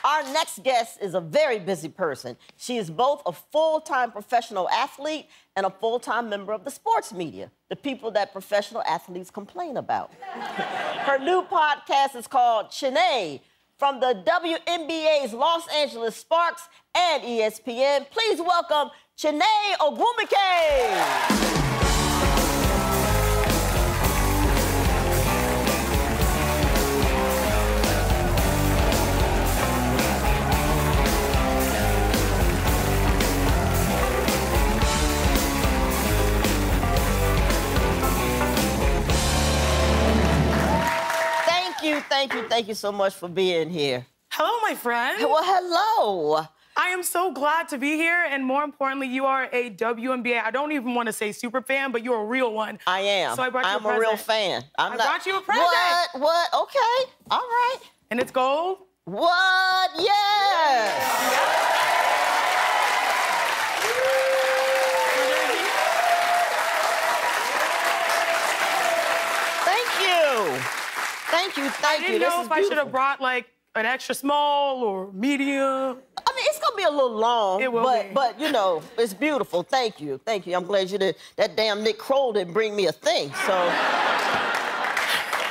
Our next guest is a very busy person. She is both a full-time professional athlete and a full-time member of the sports media, the people that professional athletes complain about. Her new podcast is called Chiney, from the WNBA's Los Angeles Sparks and ESPN. Please welcome Chiney Ogwumike. Thank you so much for being here. Hello, my friend. Well, hello. I am so glad to be here, and more importantly, you are a WNBA. I don't even want to say super fan, but you're a real one. I am. So I brought you a present. I'm a real fan. I brought you a present. What? Okay. All right. And it's gold? What? Yes. Thank you. I didn't know if I should have brought, like, an extra small or medium. I mean, it's going to be a little long. It will be. But, you know, it's beautiful. Thank you. I'm glad you did. That damn Nick Kroll didn't bring me a thing, so...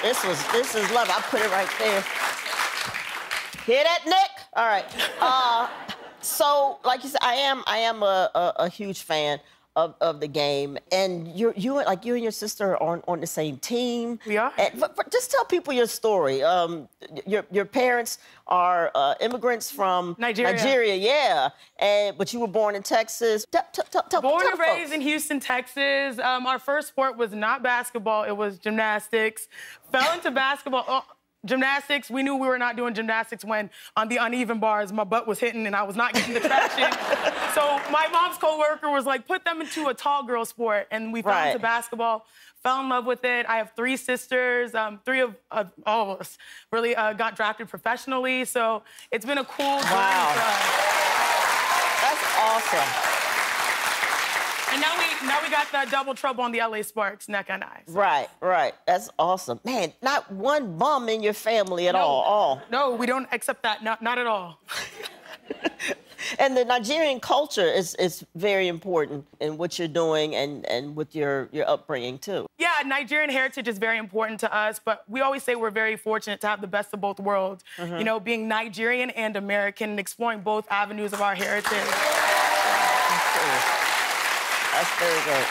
This is love. I put it right there. Hear that, Nick? All right. So, like you said, I am a huge fan of the game, and you and your sister are on the same team. We are. But just tell people your story. Your parents are immigrants from Nigeria, yeah. But you were born in Texas. Born and raised in Houston, Texas. Our first sport was not basketball; it was gymnastics. Fell into basketball. Gymnastics, we knew we were not doing gymnastics when on the uneven bars my butt was hitting and I was not getting the traction. So my mom's coworker was like, put them into a tall girl sport, and we fell into basketball, fell in love with it. I have 3 sisters, 3 of all of us really got drafted professionally, so it's been a cool journey for us. That's awesome. And now we got the double trouble on the LA Sparks, neck and eye. So. Right. That's awesome. Man, not one bum in your family at all. No, we don't accept that. Not at all. And the Nigerian culture is very important in what you're doing and with your upbringing, too. Yeah, Nigerian heritage is very important to us, but we always say we're very fortunate to have the best of both worlds. You know, being Nigerian and American and exploring both avenues of our heritage. That's very good.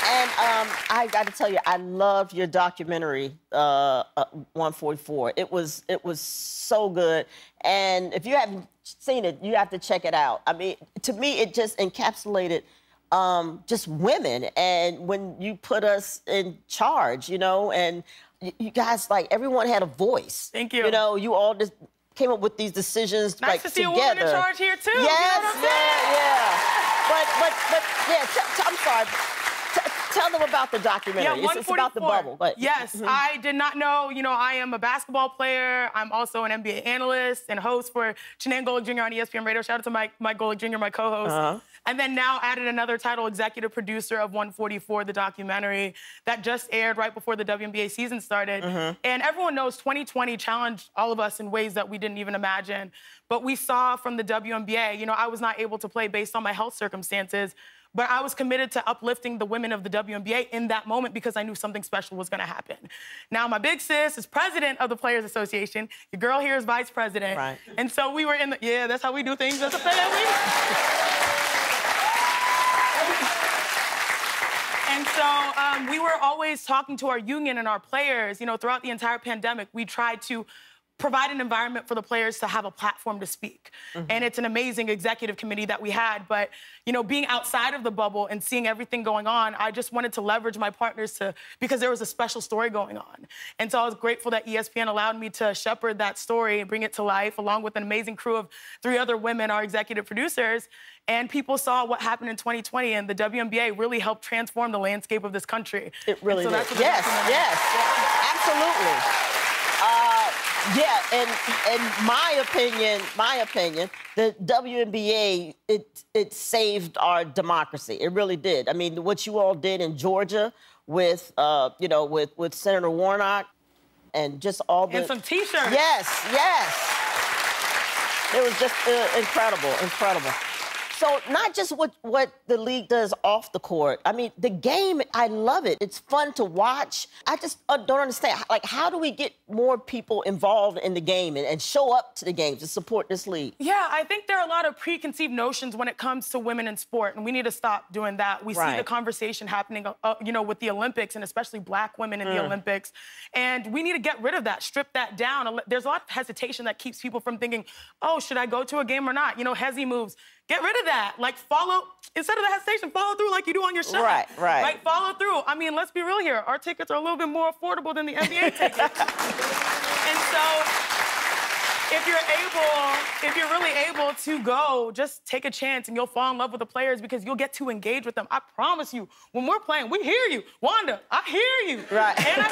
And I got to tell you, I loved your documentary, 144. It was so good. And if you haven't seen it, you have to check it out. I mean, to me, it just encapsulated just women. And when you put us in charge, you know, and you guys, like, everyone had a voice. Thank you. You know, you all just came up with these decisions, nice like, to see together. a woman in charge here, too. Yes, you know yeah. But yeah, I'm sorry. Tell them about the documentary. Yeah, it's about the bubble. But, yes, I did not know. You know, I am a basketball player. I'm also an NBA analyst and host for Chiney Ogwumike Jr. on ESPN Radio. Shout out to Mike Golick Jr., my co-host. And then now added another title, executive producer of 144, the documentary that just aired right before the WNBA season started. And everyone knows 2020 challenged all of us in ways that we didn't even imagine. But we saw from the WNBA, you know, I was not able to play based on my health circumstances, but I was committed to uplifting the women of the WNBA in that moment because I knew something special was going to happen. Now, my big sis is president of the Players Association. Your girl here is vice president. Right. And so we were in the... Yeah, that's how we do things as a family. And so we were always talking to our union and our players. You know, throughout the entire pandemic, we tried to provide an environment for the players to have a platform to speak. And it's an amazing executive committee that we had. But, you know, being outside of the bubble and seeing everything going on, I just wanted to leverage my partners because there was a special story going on. And so I was grateful that ESPN allowed me to shepherd that story and bring it to life, along with an amazing crew of 3 other women, our executive producers. And people saw what happened in 2020, and the WNBA really helped transform the landscape of this country. It really did. Yes, absolutely. Yeah, and my opinion, the WNBA, it saved our democracy. It really did. I mean, what you all did in Georgia with, you know, with Senator Warnock and just all the... And some T-shirts. Yes. It was just incredible, incredible. So not just what the league does off the court. I mean, the game, I love it. It's fun to watch. I just don't understand. Like, how do we get more people involved in the game and show up to the games to support this league? Yeah, I think there are a lot of preconceived notions when it comes to women in sport, and we need to stop doing that. We see the conversation happening, you know, with the Olympics, and especially black women in the Olympics. And we need to get rid of that, strip that down. There's a lot of hesitation that keeps people from thinking, oh, should I go to a game or not? You know, hezzy moves. Get rid of that. Like, instead of the hesitation, follow through like you do on your shot. Right. Right, follow through. I mean, let's be real here. Our tickets are a little bit more affordable than the NBA tickets. And so, if you're really able to go, just take a chance and you'll fall in love with the players because you'll get to engage with them. I promise you, when we're playing, we hear you. Wanda, I hear you. Right. And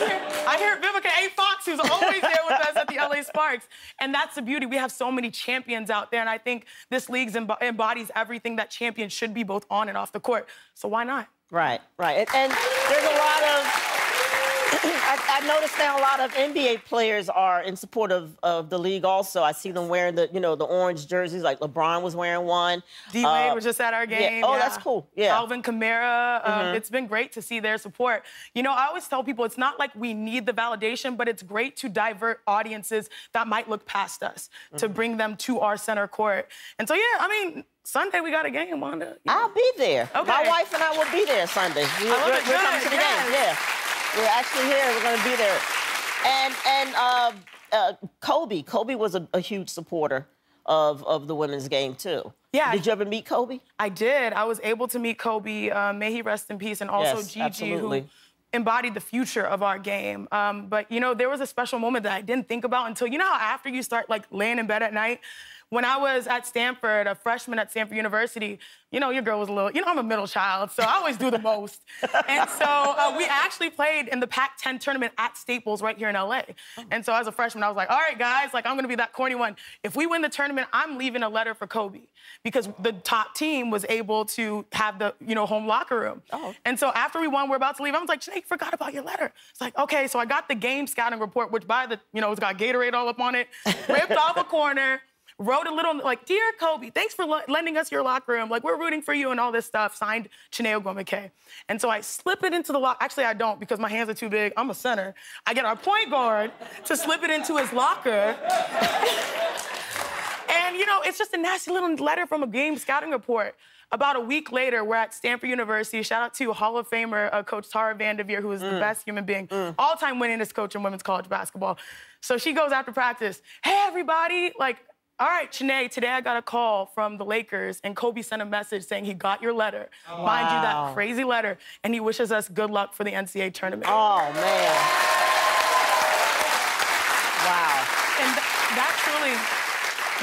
I hear Vivica A. Fox, who's always there with us at the LA Sparks. And that's the beauty. We have so many champions out there, and I think this league embodies everything that champions should be both on and off the court. So why not? Right. And there's a lot of... I noticed now a lot of NBA players are in support of the league also. I see them wearing the orange jerseys, like LeBron was wearing one. D-Wade was just at our game. Yeah. Oh, that's cool. Yeah. Alvin Kamara. It's been great to see their support. You know, I always tell people it's not like we need the validation, but it's great to divert audiences that might look past us to bring them to our center court. And so, yeah, I mean, Sunday we got a game, Wanda. I'll be there. Okay. My wife and I will be there Sunday. We're coming to the game. Yeah. We're actually here. We're going to be there. And Kobe was a huge supporter of the women's game, too. Yeah. Did you ever meet Kobe? I did. I was able to meet Kobe. May he rest in peace. And also Gigi, absolutely. who embodied the future of our game. But, you know, there was a special moment that I didn't think about until, you know how after you start, like, laying in bed at night? When I was at Stanford, a freshman at Stanford University, you know, your girl was a little, you know, I'm a middle child, so I always do the most. And so we actually played in the Pac-10 tournament at Staples right here in LA. And so as a freshman, I was like, all right, guys, like, I'm gonna be that corny one. If we win the tournament, I'm leaving a letter for Kobe because the top team was able to have the, you know, home locker room. And so after we won, we're about to leave. I was like, Jake, forgot about your letter. It's like, okay, so I got the game scouting report, which it's got Gatorade all up on it, ripped off a corner, wrote a little, like, dear Kobe, thanks for lending us your locker room. Like, we're rooting for you and all this stuff. Signed, Chiney Ogwumike. And so I slip it into the locker. Actually, I don't because my hands are too big. I'm a center. I get our point guard to slip it into his locker. And, you know, it's just a nasty little letter from a game scouting report. About a week later, we're at Stanford University. Shout out to Hall of Famer Coach Tara Vanderveer, who is the best human being, all-time winningest coach in women's college basketball. So she goes after practice, hey, everybody, like, all right, Chiney, today I got a call from the Lakers, and Kobe sent a message saying he got your letter. Wow. Mind you, that crazy letter, and he wishes us good luck for the NCAA tournament. Oh, man. Wow. And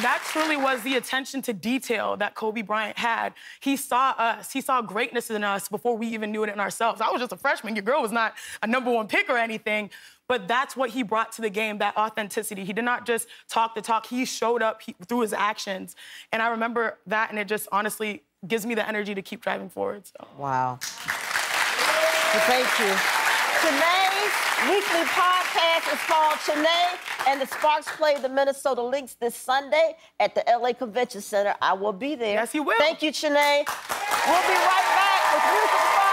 that truly was the attention to detail that Kobe Bryant had. He saw us. He saw greatness in us before we even knew it in ourselves. I was just a freshman. Your girl was not a #1 pick or anything. But that's what he brought to the game, that authenticity. He did not just talk the talk. He showed up through his actions. And I remember that, and it just honestly gives me the energy to keep driving forward. So. Wow. Well, thank you. Chiney's weekly podcast is called Chiney, and the Sparks play the Minnesota Lynx this Sunday at the LA Convention Center. I will be there. Yes, you will. Thank you, Chiney. We'll be right back with Music